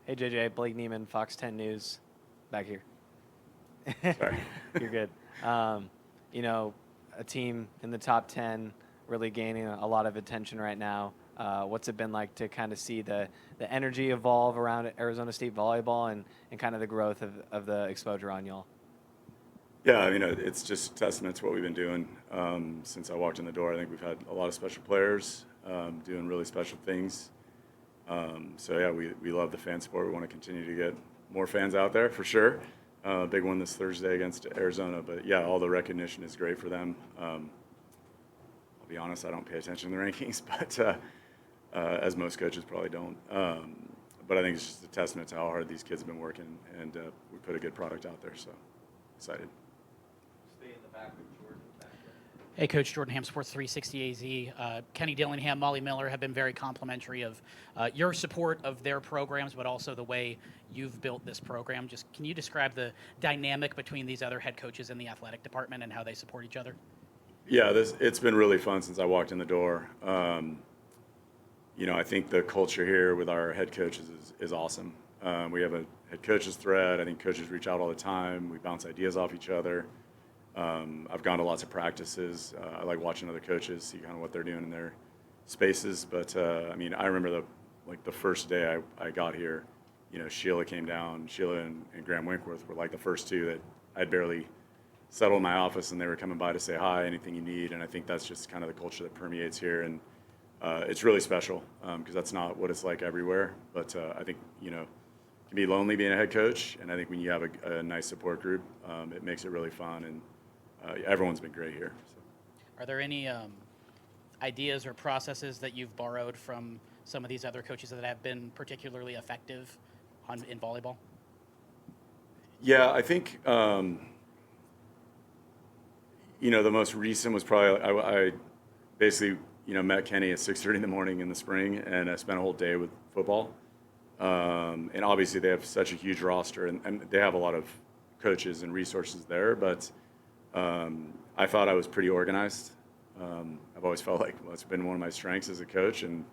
Hey, JJ, Blake Neiman, Fox 10 News, back here. Sorry. You're good. Um, you know, a team in the top 10 really gaining a lot of attention right now. What's it been like to kind of see the energy evolve around Arizona State volleyball and kind of the growth of the exposure on y'all? Yeah, I mean, it's just a testament to what we've been doing since I walked in the door. I think we've had a lot of special players doing really special things. So yeah, we love the fan support. We want to continue to get more fans out there for sure. Big one this Thursday against Arizona, but yeah, all the recognition is great for them. I'll be honest, I don't pay attention to the rankings, but as most coaches probably don't. But I think it's just a testament to how hard these kids have been working, and we put a good product out there. So excited. Stay in the back with Jordan back there. Hey, Coach Jordan Ham, Sports 360 AZ. Kenny Dillingham, Molly Miller have been very complimentary of your support of their programs, but also the way you've built this program. Just can you describe the dynamic between these other head coaches in the athletic department and how they support each other? Yeah, it's been really fun since I walked in the door. I think the culture here with our head coaches is awesome. We have a head coaches thread. I think coaches reach out all the time. We bounce ideas off each other. I've gone to lots of practices. I like watching other coaches, see kind of what they're doing in their spaces. But I remember the first day I got here. Sheila came down. Sheila and Graham Winkworth were like the first two that I'd barely settled in my office, and they were coming by to say hi, anything you need. And I think that's just kind of the culture that permeates here, and it's really special because that's not what it's like everywhere. But I think it can be lonely being a head coach, and I think when you have a nice support group, it makes it really fun. And everyone's been great here. So. Are there any ideas or processes that you've borrowed from some of these other coaches that have been particularly effective in volleyball? Yeah, I think the most recent was probably I basically met Kenny at 6:30 in the morning in the spring, and I spent a whole day with football. And obviously they have such a huge roster, and they have a lot of coaches and resources there. But I thought I was pretty organized. I've always felt like it's been one of my strengths as a coach, and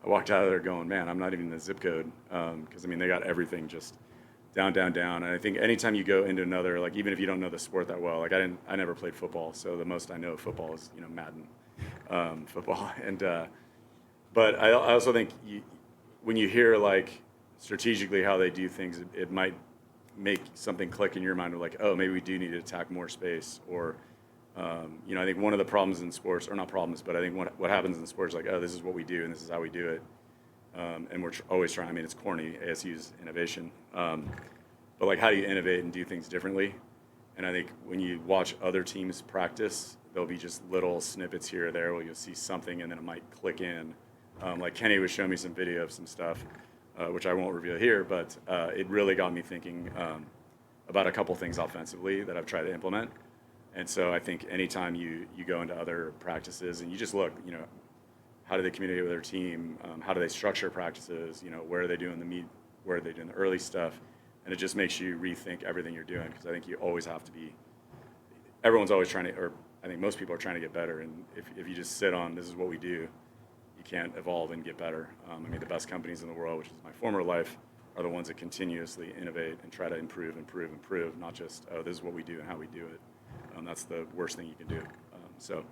I walked out of there going, man, I'm not even in the zip code because they got everything just down, down, down. And I think anytime you go into another, like even if you don't know the sport that well, like I never played football, so the most I know of football is Madden football. And but I also think when you hear like strategically how they do things, it might make something click in your mind of like, oh, maybe we do need to attack more space. Or I think one of the problems in sports, or not problems, but I think what happens in sports is like, oh, this is what we do and this is how we do it. And we're always trying. It's corny, ASU's innovation. But like, how do you innovate and do things differently? And I think when you watch other teams practice, there'll be just little snippets here or there where you'll see something and then it might click in. Like Kenny was showing me some video of some stuff, which I won't reveal here, but it really got me thinking about a couple things offensively that I've tried to implement. And so I think anytime you go into other practices and you just look, how do they communicate with their team? How do they structure practices? Where are they doing the meet? Where are they doing the early stuff? And it just makes you rethink everything you're doing, because I think you always have to be. Everyone's always trying to, or I think most people are trying to get better. And if you just sit on this is what we do, you can't evolve and get better. The best companies in the world, which is my former life, are the ones that continuously innovate and try to improve, not just, oh, this is what we do and how we do it. That's the worst thing you can do. So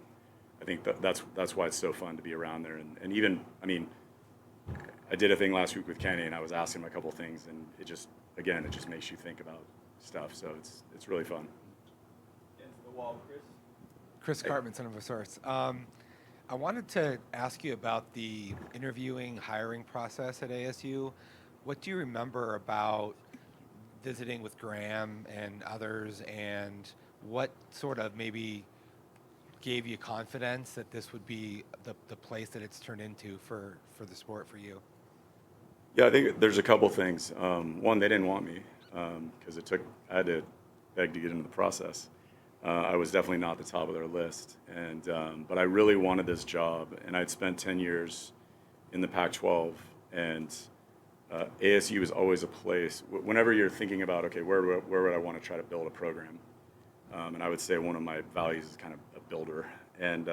I think that's why it's so fun to be around there. And even, I did a thing last week with Kenny, and I was asking him a couple things, and it just makes you think about stuff. So it's really fun. Into the wall, Chris. Chris Cartman, son of a source. I wanted to ask you about the interviewing, hiring process at ASU. What do you remember about visiting with Graham and others, and what sort of maybe gave you confidence that this would be the place that it's turned into for the sport for you? Yeah, I think there's a couple things. One, they didn't want me because I had to beg to get into the process. I was definitely not the top of their list, but I really wanted this job, and I'd spent 10 years in the Pac-12, and ASU is always a place. Whenever you're thinking about, okay, where would I want to try to build a program? And I would say one of my values is kind of a builder. And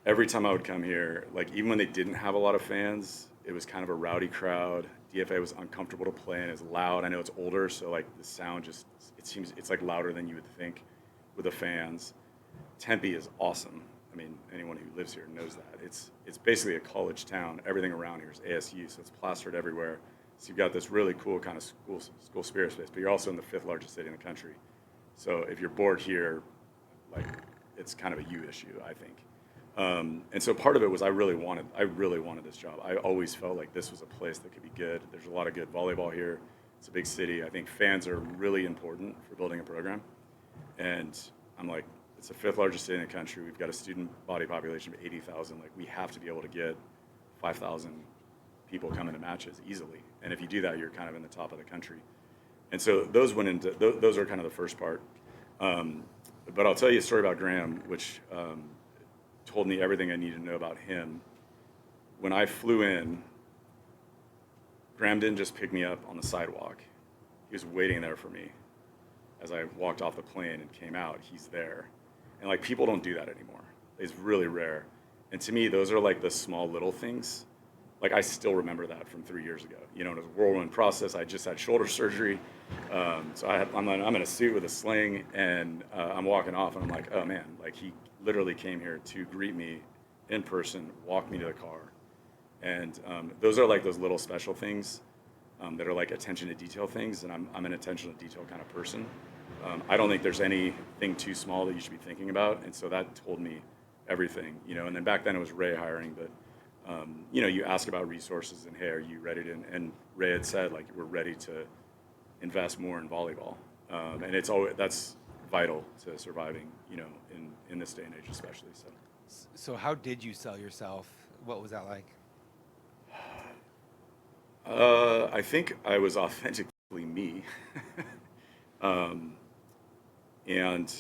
every time I would come here, like even when they didn't have a lot of fans, it was kind of a rowdy crowd, DFA was uncomfortable to play and it's loud. I know it's older, so like the sound just, it's like louder than you would think with the fans. Tempe is awesome. I mean, anyone who lives here knows that. It's basically a college town. Everything around here is ASU, so it's plastered everywhere. So you've got this really cool kind of school spirit space, but you're also in the 5th largest city in the country. So if you're bored here, like, it's kind of a you issue, I think. And so part of it was I really wanted this job. I always felt like this was a place that could be good. There's a lot of good volleyball here. It's a big city. I think fans are really important for building a program. And I'm like, it's the 5th largest city in the country. We've got a student body population of 80,000. Like, we have to be able to get 5,000 people coming to matches easily. And if you do that, you're kind of in the top of the country. And so those went into, those are kind of the first part. But I'll tell you a story about Graham, which told me everything I needed to know about him. When I flew in, Graham didn't just pick me up on the sidewalk. He was waiting there for me. As I walked off the plane and came out, he's there. And like, people don't do that anymore. It's really rare. And to me, those are like the small little things. Like, I still remember that from 3 years ago. You know, it was a whirlwind process. I just had shoulder surgery. So I'm in a suit with a sling, and I'm walking off, and I'm like, oh man, like, he literally came here to greet me in person, walk me to the car. And those are like those little special things that are like attention to detail things, and I'm an attention to detail kind of person. I don't think there's anything too small that you should be thinking about, and so that told me everything, you know. And then back then it was Ray hiring, but you know, you ask about resources and, hey, are you ready to, and Ray had said, like, we're ready to invest more in volleyball. And it's always, that's vital to surviving, you know, in this day and age especially. So how did you sell yourself? What was that like? I think I was authentically me. And,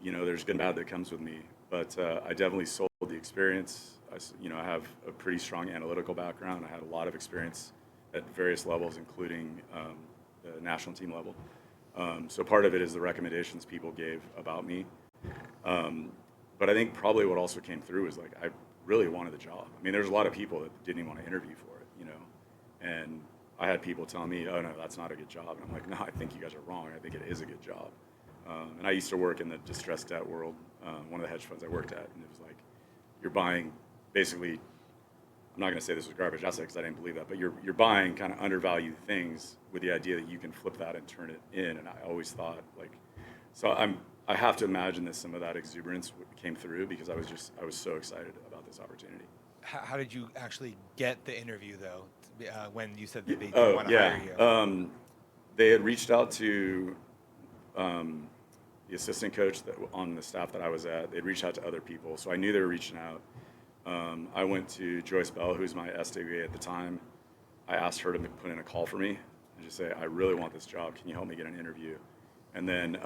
you know, there's good and bad that comes with me, but I definitely sold the experience. You know, I have a pretty strong analytical background. I had a lot of experience at various levels, including the national team level. So part of it is the recommendations people gave about me. But I think probably what also came through is, like, I really wanted the job. I mean, there's a lot of people that didn't even want to interview for it, you know. And I had people telling me, oh, no, that's not a good job. And I'm like, no, I think you guys are wrong. I think it is a good job. And I used to work in the distressed debt world, one of the hedge funds I worked at, and it was like, you're buying basically, I'm not going to say this was garbage asset because I didn't believe that, but you're buying kind of undervalued things with the idea that you can flip that and turn it in. And I always thought, like, so I have to imagine that some of that exuberance came through because I was so excited about this opportunity. How did you actually get the interview, though, when you said that they didn't want to hire you? They had reached out to the assistant coach on the staff that I was at. They'd reached out to other people, so I knew they were reaching out. I went to Joyce Bell, who was my SWA at the time. I asked her to put in a call for me and just say, I really want this job. Can you help me get an interview? And then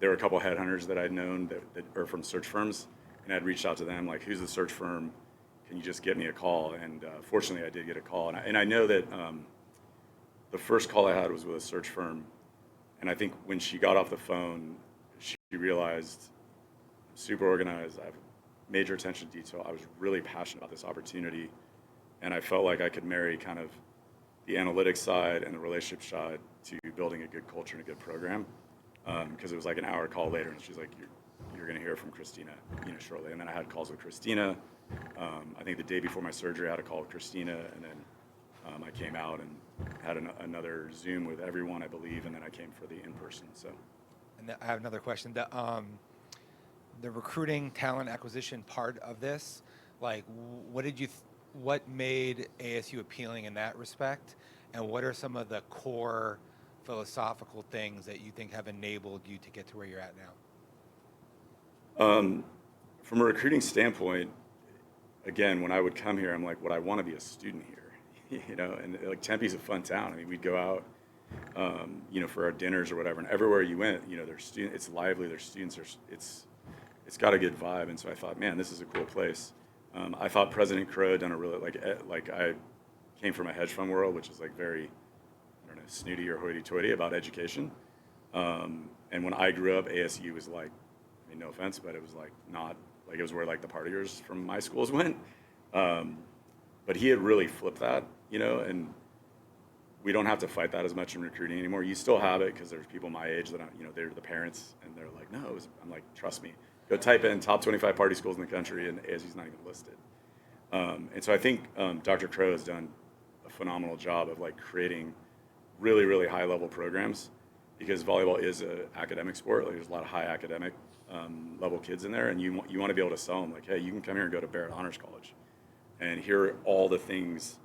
there were a couple headhunters that I'd known that are from search firms, and I'd reached out to them, like, who's the search firm? Can you just get me a call? And fortunately, I did get a call. And I know that the first call I had was with a search firm, and I think when she got off the phone, she realized I'm super organized. I have major attention to detail. I was really passionate about this opportunity, and I felt like I could marry kind of the analytics side and the relationship side to building a good culture and a good program. Because it was like an hour call later, and she's like, "You're going to hear from Christina, you know, shortly." And then I had calls with Christina. I think the day before my surgery, I had a call with Christina, and then I came out and had another Zoom with everyone, I believe, and then I came for the in-person. So. And I have another question. The recruiting, talent acquisition part of this, like, what made ASU appealing in that respect, and what are some of the core philosophical things that you think have enabled you to get to where you're at now? From a recruiting standpoint, again, when I would come here, I'm like, would I want to be a student here? You know, and like, Tempe's a fun town. I mean, we'd go out, you know, for our dinners or whatever, and everywhere you went, you know, there's students. It's lively. There's students. It's got a good vibe, and so I thought, man, this is a cool place. I thought President Crow had done a really, like I came from a hedge fund world, which is like very, I don't know, snooty or hoity-toity about education. And when I grew up, ASU was like, I mean, no offense, but it was like not, like, it was where like the partiers from my schools went. But he had really flipped that, you know, and we don't have to fight that as much in recruiting anymore. You still have it because there's people my age that they're the parents and they're like, no, I'm like, trust me, go type in top 25 party schools in the country and ASU's not even listed. And so I think Dr. Crow has done a phenomenal job of like creating really, really high level programs, because volleyball is an academic sport. Like there's a lot of high academic level kids in there, and you want to be able to sell them like, hey, you can come here and go to Barrett Honors College, and here are all the things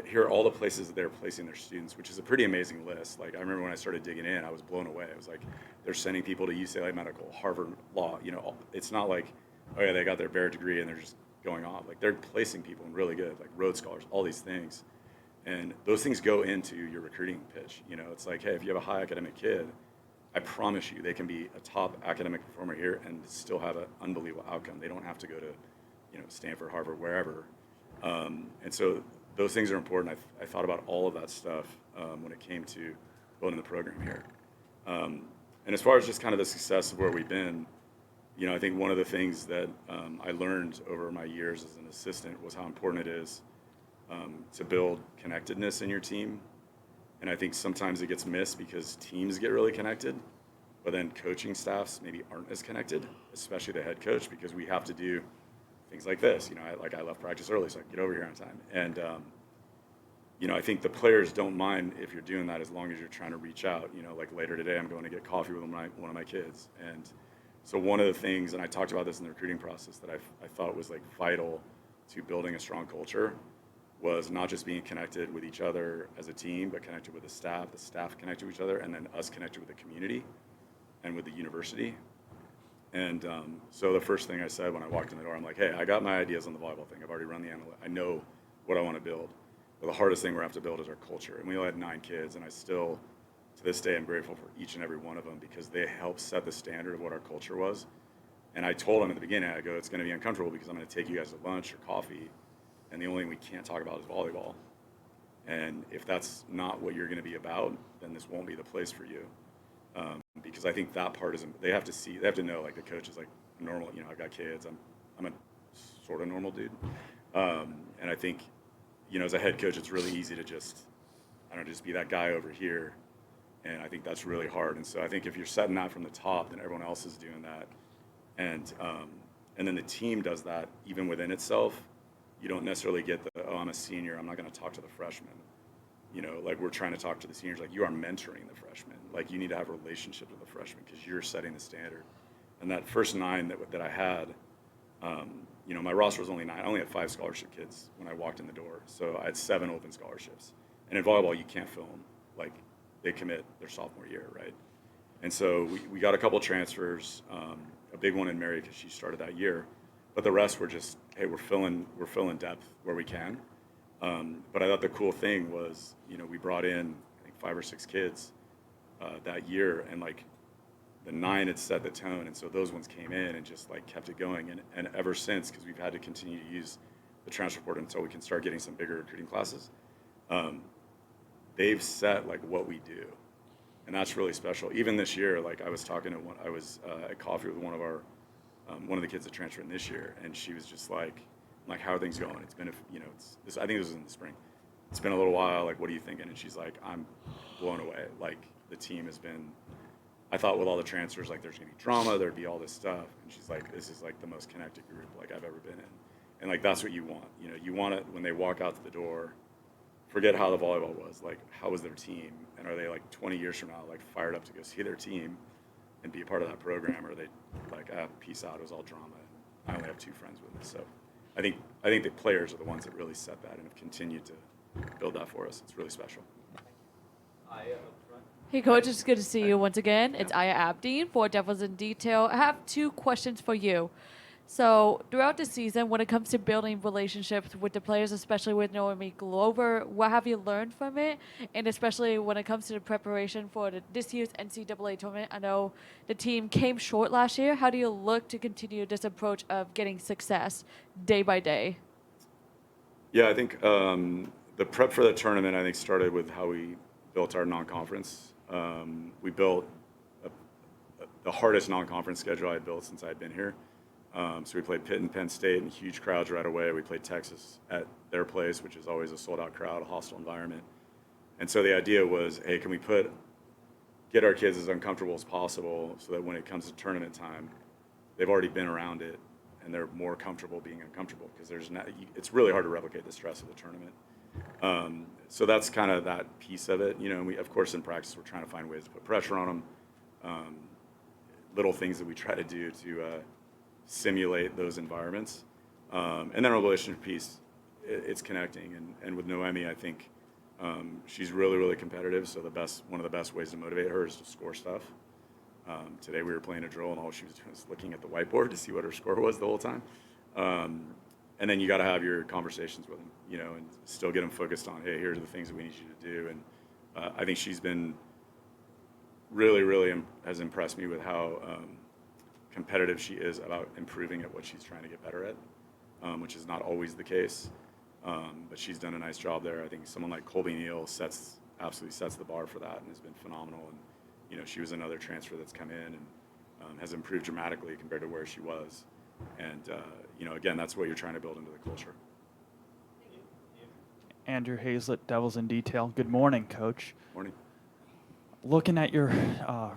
here are all the places that they're placing their students, which is a pretty amazing list. Like I remember when I started digging in, I was blown away. It was like they're sending people to UCLA Medical, Harvard Law. You know, it's not like, oh yeah, they got their Barrett degree and they're just going off. Like they're placing people in really good, like Rhodes Scholars, all these things. And those things go into your recruiting pitch. You know, it's like, hey, if you have a high academic kid, I promise you they can be a top academic performer here and still have an unbelievable outcome. They don't have to go to, you know, Stanford, Harvard, wherever. And so those things are important. I thought about all of that stuff when it came to building the program here. And as far as just kind of the success of where we've been, you know, I think one of the things that I learned over my years as an assistant was how important it is to build connectedness in your team. And I think sometimes it gets missed because teams get really connected, but then coaching staffs maybe aren't as connected, especially the head coach, because we have to do things like this. You know, I left practice early so I can get over here on time. And, you know, I think the players don't mind if you're doing that as long as you're trying to reach out. You know, like later today, I'm going to get coffee with one of my kids. And so one of the things, and I talked about this in the recruiting process, that I thought was like vital to building a strong culture was not just being connected with each other as a team, but connected with the staff connected with each other, and then us connected with the community and with the university. And so the first thing I said when I walked in the door, I'm like, hey, I got my ideas on the volleyball thing. I've already run the analytics. I know what I want to build. But the hardest thing we have to build is our culture. And we only had 9 kids, and I still, to this day, I'm grateful for each and every one of them because they helped set the standard of what our culture was. And I told them at the beginning, I go, it's going to be uncomfortable because I'm going to take you guys to lunch or coffee, and the only thing we can't talk about is volleyball. And if that's not what you're going to be about, then this won't be the place for you. Because I think that part isn't, they have to know, like the coach is like normal, you know, I've got kids, I'm a sort of normal dude. And I think, you know, as a head coach, it's really easy to just be that guy over here. And I think that's really hard. And so I think if you're setting that from the top, then everyone else is doing that. And then the team does that even within itself. You don't necessarily get oh, I'm a senior, I'm not going to talk to the freshmen. You know, like we're trying to talk to the seniors, like you are mentoring the freshmen. Like you need to have relationships with the freshmen because you're setting the standard. And that first 9 that I had, you know, my roster was only 9. I only had 5 scholarship kids when I walked in the door. So I had 7 open scholarships. And in volleyball, you can't fill them. Like they commit their sophomore year, right? And so we got a couple transfers, a big one in Mary because she started that year. But the rest were just, hey, we're filling depth where we can. But I thought the cool thing was, you know, we brought in, I think, 5 or 6 kids that year, and like the 9 had set the tone, and so those ones came in and just like kept it going. And ever since, because we've had to continue to use the transfer portal until we can start getting some bigger recruiting classes, they've set like what we do, and that's really special. Even this year, like I was talking to I was at coffee with one of the kids that transferred in this year, and she was just like, how are things going? It's been, I think this was in the spring. It's been a little while. Like, what are you thinking? And she's like, I'm blown away. Like, the team has been, I thought with all the transfers, like, there's going to be drama, there'd be all this stuff. And she's like, this is, like, the most connected group, like, I've ever been in. And, like, that's what you want. You know, you want it when they walk out to the door, forget how the volleyball was. Like, how was their team? And are they, like, 20 years from now, like, fired up to go see their team and be a part of that program? Or are they, like, peace out, it was all drama. And I only have 2 friends with me, so. I think the players are the ones that really set that and have continued to build that for us. It's really special. Hey, Coach, it's good to see you once again. It's Aya Abdeen for Devils in Detail. I have 2 questions for you. So, throughout the season, when it comes to building relationships with the players, especially with Naomi Glover, what have you learned from it? And especially when it comes to the preparation for this year's NCAA tournament, I know the team came short last year. How do you look to continue this approach of getting success day by day? Yeah, I think the prep for the tournament, I think, started with how we built our non-conference. We built the hardest non-conference schedule I had built since I had been here. So we played Pitt and Penn State in huge crowds right away. We played Texas at their place, which is always a sold-out crowd, a hostile environment. And so the idea was, hey, can we get our kids as uncomfortable as possible so that when it comes to tournament time, they've already been around it and they're more comfortable being uncomfortable, because it's really hard to replicate the stress of the tournament. So that's kind of that piece of it, and we, of course, in practice, we're trying to find ways to put pressure on them, little things that we try to do to simulate those environments. And then our relationship piece, it's connecting, and with Noemi, I think she's really, really competitive. So one of the best ways to motivate her is to score stuff. Today we were playing a drill, and all she was doing was looking at the whiteboard to see what her score was the whole time. And then you got to have your conversations with them, and still get them focused on, hey, here are the things that we need you to do. And I think she's been really, really has impressed me with how competitive she is about improving at what she's trying to get better at, which is not always the case. But she's done a nice job there. I think someone like Colby Neal absolutely sets the bar for that and has been phenomenal. And she was another transfer that's come in and has improved dramatically compared to where she was. And again, that's what you're trying to build into the culture. Andrew Hazlett, Devils in Detail. Good morning, Coach. Morning. Looking at your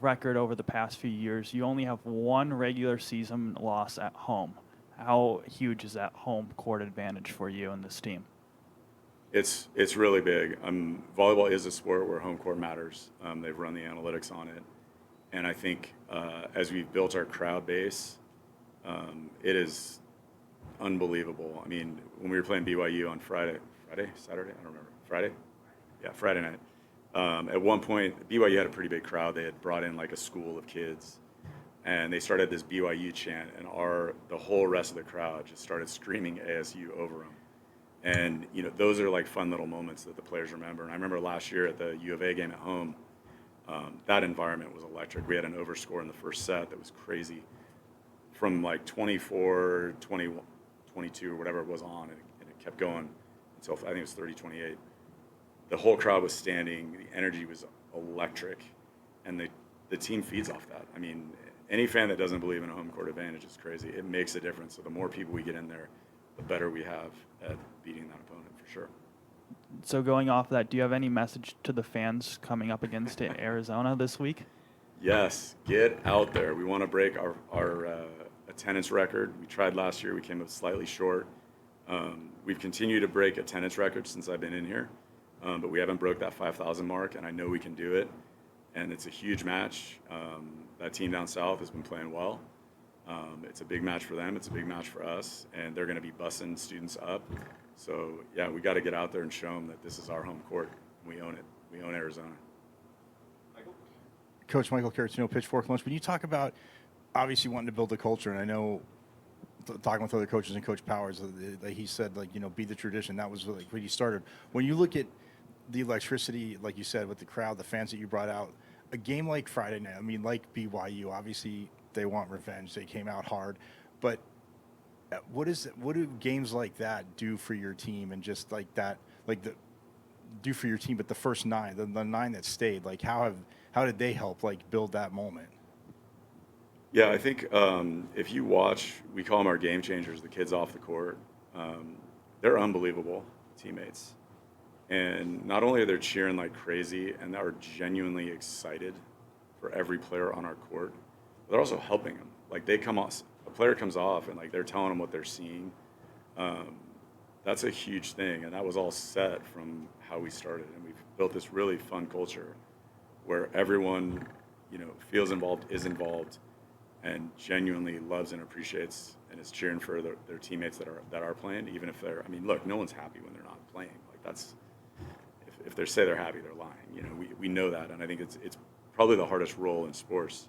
record over the past few years, you only have one regular season loss at home. How huge is that home court advantage for you and this team? It's really big. Volleyball is a sport where home court matters. They've run the analytics on it. And I think as we've built our crowd base, it is unbelievable. I mean, when we were playing BYU on Saturday? I don't remember. Friday? Yeah, Friday night. At one point, BYU had a pretty big crowd. They had brought in like a school of kids. And they started this BYU chant, and the whole rest of the crowd just started screaming ASU over them. And, those are like fun little moments that the players remember. And I remember last year at the U of A game at home, that environment was electric. We had an overscore in the first set that was crazy. From like 24, 20, 22, or whatever it was on, and it kept going until I think it was 30, 28. The whole crowd was standing. The energy was electric. And the team feeds off that. I mean, any fan that doesn't believe in a home court advantage is crazy. It makes a difference. So the more people we get in there, the better we have at beating that opponent, for sure. So going off that, do you have any message to the fans coming up against Arizona this week? Yes, get out there. We want to break our attendance record. We tried last year. We came up slightly short. We've continued to break attendance records since I've been in here, but we haven't broke that 5,000 mark, and I know we can do it. And it's a huge match. That team down south has been playing well. It's a big match for them. It's a big match for us, and they're going to be bussing students up. So, yeah, we got to get out there and show them that this is our home court. We own it. We own Arizona. Coach Michael Caratino, Pitchfork Lunch. When you talk about obviously wanting to build a culture, and I know talking with other coaches and Coach Powers, that he said, be the tradition. That was like when you started. When you look at the electricity, like you said, with the crowd, the fans that you brought out, a game like Friday night, I mean, like BYU, obviously they want revenge. They came out hard. But what do games like that do for your team, and just like that, do for your team, but the first nine, the nine that stayed, how did they help build that moment? Yeah, I think if you watch, we call them our game changers, the kids off the court. They're unbelievable teammates. And not only are they cheering like crazy and are genuinely excited for every player on our court, but they're also helping them. A player comes off and they're telling them what they're seeing. That's a huge thing, and that was all set from how we started. And we've built this really fun culture where everyone, feels involved, is involved, and genuinely loves and appreciates and is cheering for their teammates that are playing, even if they're. I mean, look, no one's happy when they're not playing. That's if they say they're happy, they're lying. We know that, and I think it's probably the hardest role in sports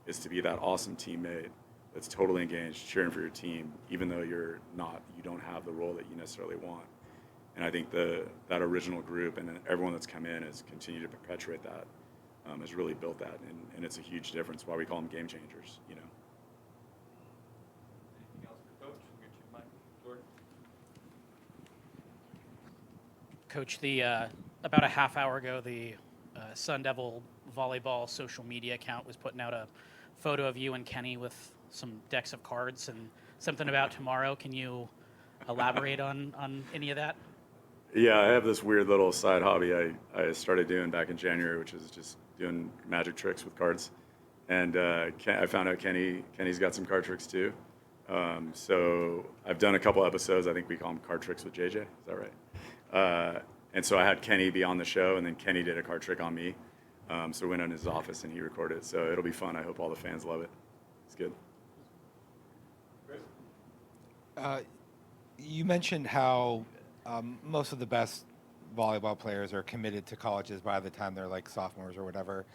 is to be that awesome teammate that's totally engaged, cheering for your team, even though you don't have the role that you necessarily want. And I think that original group and then everyone that's come in has continued to perpetuate that, has really built that, and it's a huge difference. Why we call them game changers. Anything else for Coach? We'll get you, Mike. Jordan. Coach, about a half hour ago, the Sun Devil volleyball social media account was putting out a photo of you and Kenny with some decks of cards and something about tomorrow. Can you elaborate on any of that? Yeah, I have this weird little side hobby I started doing back in January, which is just doing magic tricks with cards. And I found out Kenny's got some card tricks too. So I've done a couple episodes. I think we call them Card Tricks with JJ. Is that right? And so I had Kenny be on the show, and then Kenny did a card trick on me. So we went in his office and he recorded it. So it'll be fun. I hope all the fans love it. It's good. You mentioned how most of the best volleyball players are committed to colleges by the time they're like sophomores or whatever.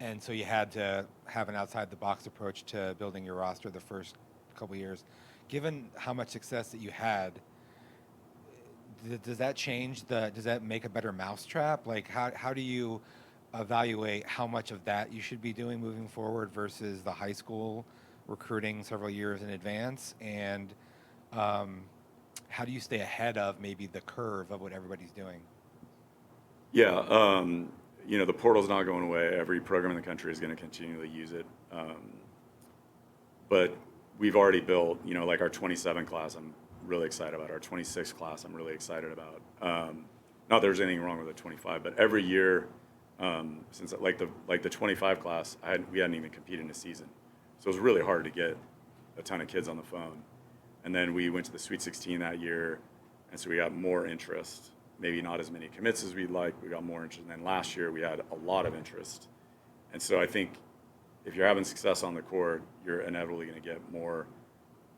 And so you had to have an outside the box approach to building your roster the first couple years. Given how much success that you had, does that does that make a better mousetrap? Like how do you evaluate how much of that you should be doing moving forward versus the high school recruiting several years in advance? And how do you stay ahead of maybe the curve of what everybody's doing? Yeah, the portal's not going away. Every program in the country is going to continually use it. But we've already built, like our 27 class, I'm really excited about. Our 26 class, I'm really excited about. Not that there's anything wrong with the 25, but every year, since like the 25 class, we hadn't even competed in a season. So it was really hard to get a ton of kids on the phone. And then we went to the Sweet 16 that year, and so we got more interest. Maybe not as many commits as we'd like. We got more interest. And then last year we had a lot of interest. And so I think if you're having success on the court, you're inevitably going to get more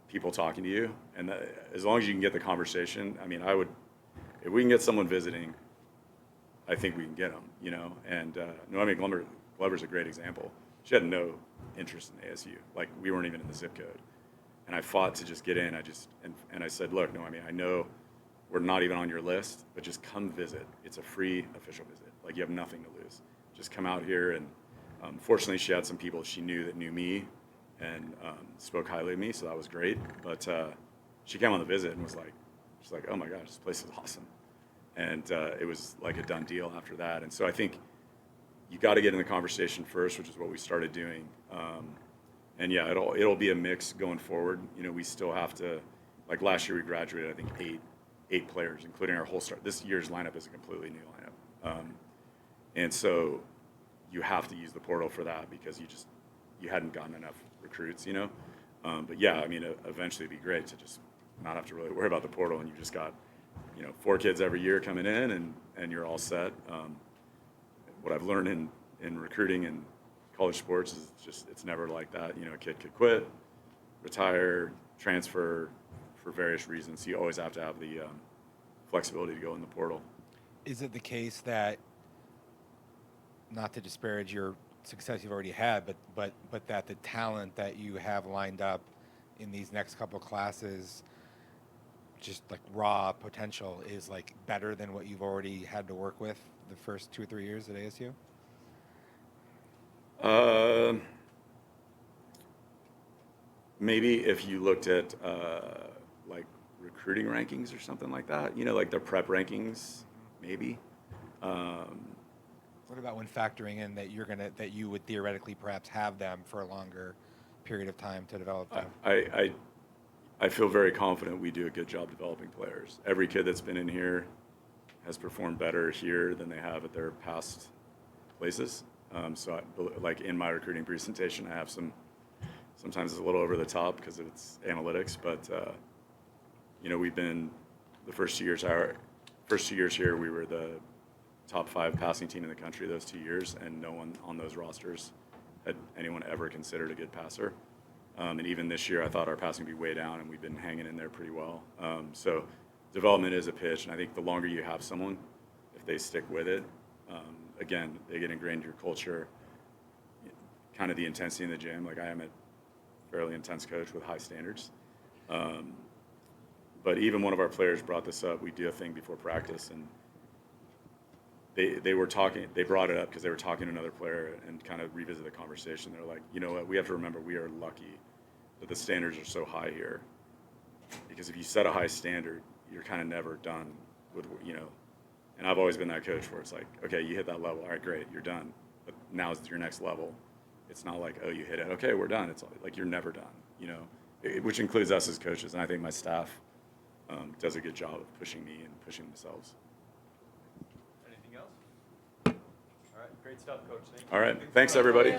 people talking to you. And as long as you can get the conversation, I mean, if we can get someone visiting, I think we can get them, And Noemi Glover's a great example. She had no interest in ASU. Like, we weren't even in the zip code. And I fought to just get in. And I said, look, Noemi, I know we're not even on your list, but just come visit. It's a free official visit. Like, you have nothing to lose. Just come out here. And fortunately, she had some people she knew that knew me and spoke highly of me, so that was great. But she came on the visit and she's like, oh my gosh, this place is awesome. And it was like a done deal after that. And so I think you got to get in the conversation first, which is what we started doing. And yeah, it'll be a mix going forward. We still have to, like last year we graduated, I think eight players, including our whole start. This year's lineup is a completely new lineup. And so you have to use the portal for that because you hadn't gotten enough recruits, But yeah, I mean, eventually it'd be great to just not have to really worry about the portal, and you just got, 4 kids every year coming in, and you're all set. What I've learned in recruiting and college sports is it's never like that. A kid could quit, retire, transfer for various reasons. So you always have to have the flexibility to go in the portal. Is it the case that, not to disparage your success you've already had, but that the talent that you have lined up in these next couple classes, just like raw potential, is like better than what you've already had to work with the first 2 or 3 years at ASU? Maybe if you looked at like recruiting rankings or something like that, like their prep rankings, maybe. What about when factoring in that you would theoretically perhaps have them for a longer period of time to develop them? I feel very confident we do a good job developing players. Every kid that's been in here has performed better here than they have at their past places. So like in my recruiting presentation, I have sometimes it's a little over the top because it's analytics, but we've been the first 2 years here, we were the top 5 passing team in the country those 2 years, and no one on those rosters had anyone ever considered a good passer. And even this year, I thought our passing would be way down, and we've been hanging in there pretty well. So development is a pitch, and I think the longer you have someone, if they stick with it, again, they get ingrained in your culture, kind of the intensity in the gym. Like, I am a fairly intense coach with high standards. But even one of our players brought this up. We do a thing before practice, and they brought it up because they were talking to another player and kind of revisit the conversation. They're like, you know what, we have to remember we are lucky that the standards are so high here. Because if you set a high standard, you're kind of never done with, and I've always been that coach where it's like, okay, you hit that level, all right, great, you're done. But now it's your next level. It's not like, oh, you hit it, okay, we're done. It's like you're never done, which includes us as coaches. And I think my staff does a good job of pushing me and pushing themselves. Great stuff, Coach. Thank you. All right. Thanks, everybody. you.